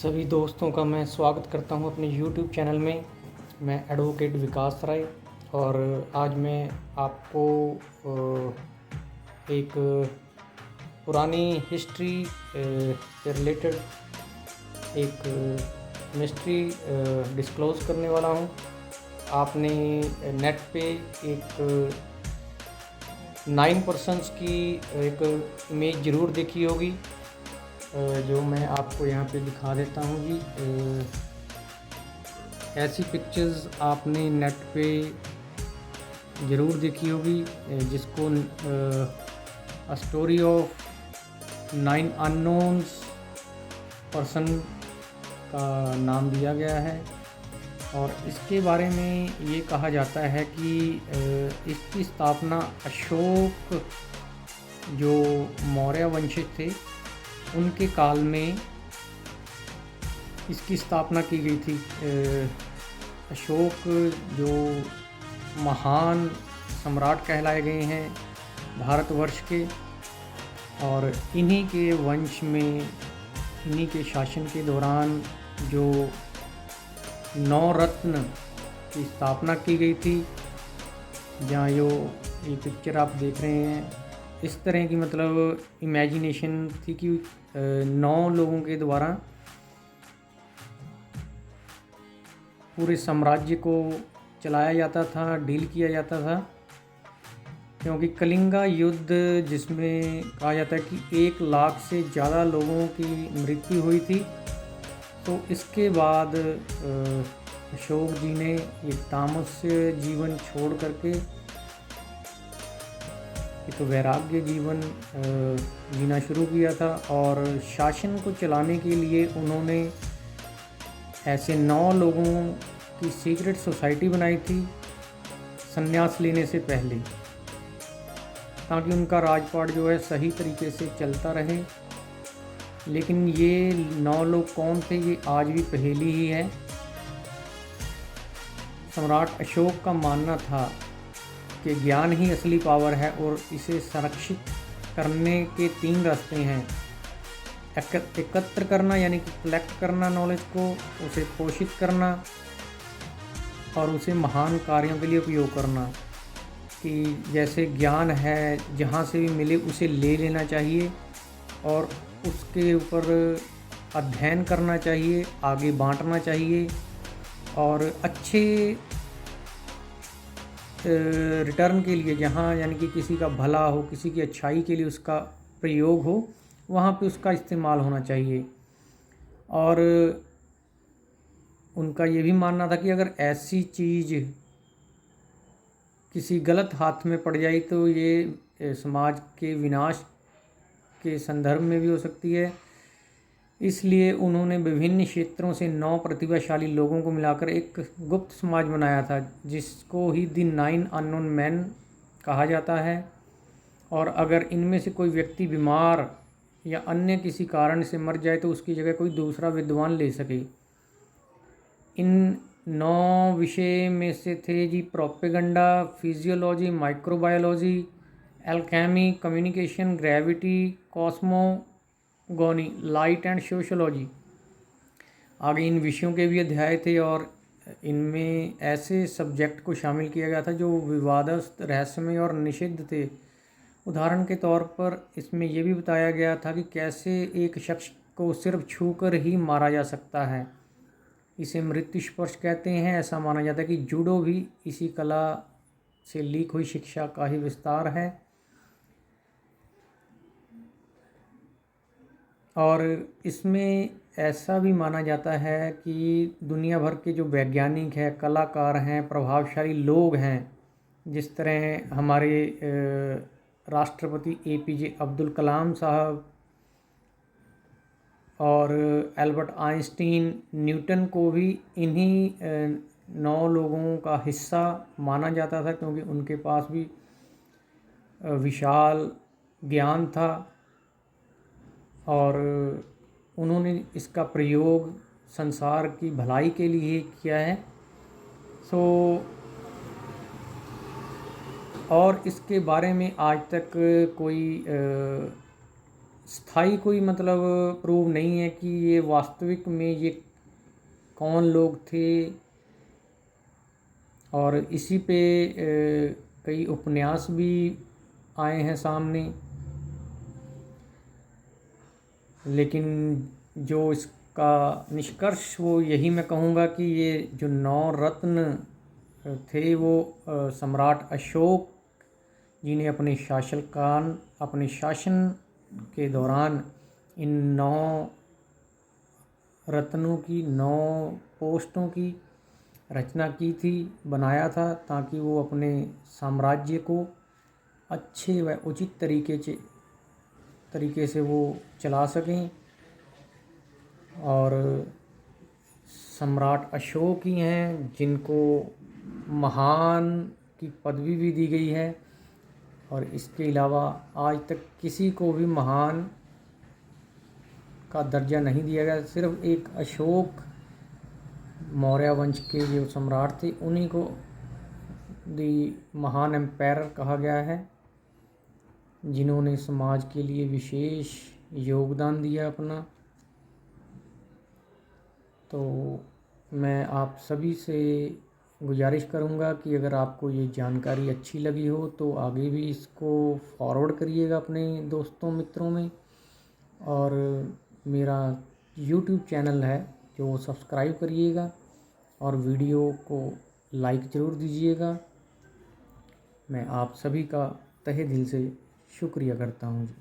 सभी दोस्तों का मैं स्वागत करता हूं अपने YouTube चैनल में। मैं एडवोकेट विकास राय और आज मैं आपको एक पुरानी हिस्ट्री से रिलेटेड एक मिस्ट्री डिस्क्लोज़ करने वाला हूं। आपने नेट पे एक 9 पर्सन्स की एक इमेज ज़रूर देखी होगी, जो मैं आपको यहाँ पे दिखा देता हूँ जी। ऐसी पिक्चर्स आपने नेट पे ज़रूर देखी होगी, जिसको a story of 9 unknowns person का नाम दिया गया है। और इसके बारे में ये कहा जाता है कि इसकी स्थापना अशोक, जो मौर्य वंशिज थे, उनके काल में इसकी स्थापना की गई थी। अशोक जो महान सम्राट कहलाए गए हैं भारतवर्ष के, और इन्हीं के वंश में, इन्हीं के शासन के दौरान जो 9 रत्न की स्थापना की गई थी। जहाँ ये पिक्चर आप देख रहे हैं, इस तरह की मतलब इमेजिनेशन थी कि 9 लोगों के द्वारा पूरे साम्राज्य को चलाया जाता था, डील किया जाता था। क्योंकि कलिंगा युद्ध, जिसमें कहा जाता है कि 1 लाख से ज़्यादा लोगों की मृत्यु हुई थी, तो इसके बाद अशोक जी ने एक तामस्य जीवन छोड़ करके एक वैराग्य जीवन जीना शुरू किया था। और शासन को चलाने के लिए उन्होंने ऐसे 9 लोगों की सीक्रेट सोसाइटी बनाई थी संन्यास लेने से पहले, ताकि उनका राजपाट जो है सही तरीके से चलता रहे। लेकिन ये 9 लोग कौन थे, ये आज भी पहेली ही है। सम्राट अशोक का मानना था कि ज्ञान ही असली पावर है और इसे संरक्षित करने के 3 रास्ते हैं। एकत्र करना यानी कि कलेक्ट करना नॉलेज को, उसे पोषित करना और उसे महान कार्यों के लिए उपयोग करना। कि जैसे ज्ञान है, जहाँ से भी मिले उसे ले लेना चाहिए और उसके ऊपर अध्ययन करना चाहिए, आगे बांटना चाहिए और अच्छे रिटर्न के लिए, जहाँ यानी कि किसी का भला हो, किसी की अच्छाई के लिए उसका प्रयोग हो, वहाँ पे उसका इस्तेमाल होना चाहिए। और उनका ये भी मानना था कि अगर ऐसी चीज़ किसी गलत हाथ में पड़ जाए तो ये समाज के विनाश के संदर्भ में भी हो सकती है। इसलिए उन्होंने विभिन्न क्षेत्रों से 9 प्रतिभाशाली लोगों को मिलाकर एक गुप्त समाज बनाया था, जिसको ही द 9 अननोन मैन कहा जाता है। और अगर इनमें से कोई व्यक्ति बीमार या अन्य किसी कारण से मर जाए तो उसकी जगह कोई दूसरा विद्वान ले सके। इन 9 विषय में से थे जी propaganda, physiology, microbiology, alchemy, communication, gravity, cosmogony, light and sociology. आगे इन विषयों के भी अध्याय थे और इनमें ऐसे सब्जेक्ट को शामिल किया गया था जो विवादस्थ, रहस्यमय और निषिद्ध थे। उदाहरण के तौर पर इसमें यह भी बताया गया था कि कैसे एक शख्स को सिर्फ छूकर ही मारा जा सकता है। इसे मृत्यु स्पर्श कहते हैं। ऐसा माना जाता है कि जूडो भी इसी कला से लीक हुई शिक्षा का ही विस्तार है। और इसमें ऐसा भी माना जाता है कि दुनिया भर के जो वैज्ञानिक हैं, कलाकार हैं, प्रभावशाली लोग हैं, जिस तरह हमारे राष्ट्रपति APJ अब्दुल कलाम साहब और एल्बर्ट आइंस्टीन, न्यूटन को भी इन्हीं 9 लोगों का हिस्सा माना जाता था, क्योंकि उनके पास भी विशाल ज्ञान था और उन्होंने इसका प्रयोग संसार की भलाई के लिए किया है। और इसके बारे में आज तक कोई स्थायी कोई मतलब प्रूव नहीं है कि ये वास्तविक में ये कौन लोग थे। और इसी पे कई उपन्यास भी आए हैं सामने, लेकिन जो इसका निष्कर्ष वो यही मैं कहूँगा कि ये जो 9 रत्न थे वो सम्राट अशोक जी ने अपने शासन के दौरान इन 9 रत्नों की 9 पोस्टों की रचना की थी, बनाया था, ताकि वो अपने साम्राज्य को अच्छे व उचित तरीके से वो चला सकें। और सम्राट अशोक ही हैं जिनको महान की पदवी भी दी गई है, और इसके अलावा आज तक किसी को भी महान का दर्जा नहीं दिया गया। सिर्फ एक अशोक मौर्य वंश के जो सम्राट थे उन्हीं को दी महान एम्पायर कहा गया है, जिन्होंने समाज के लिए विशेष योगदान दिया अपना। तो मैं आप सभी से गुजारिश करूंगा कि अगर आपको ये जानकारी अच्छी लगी हो तो आगे भी इसको फॉरवर्ड करिएगा अपने दोस्तों मित्रों में, और मेरा YouTube चैनल है जो वो सब्सक्राइब करिएगा और वीडियो को लाइक ज़रूर दीजिएगा। मैं आप सभी का तहे दिल से शुक्रिया करता हूँ जी।